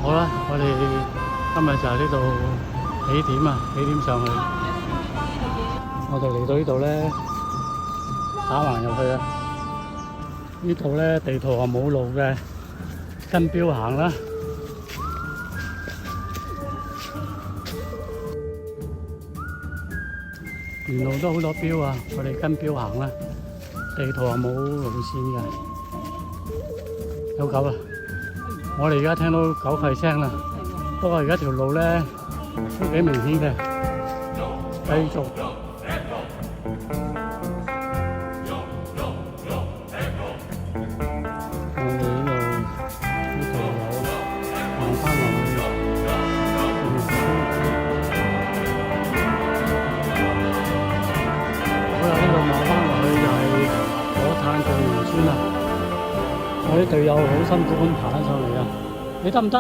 好啦，我哋今日就喺呢度起點啊，起點上去。我哋嚟到呢度咧，打橫入去啊。呢度咧地圖係冇路嘅，跟標行啦。沿路都好多標啊，我哋跟標行啦。地圖係冇路線嘅，有狗啊！我哋而家聽到狗吠聲啦，不過而家條路咧都幾明顯嘅，繼續。我哋呢度有行翻落去。好啦，呢度望翻落去就係火炭巨園村啦。我啲隊友好辛苦咁爬翻上嚟啊！你得唔得？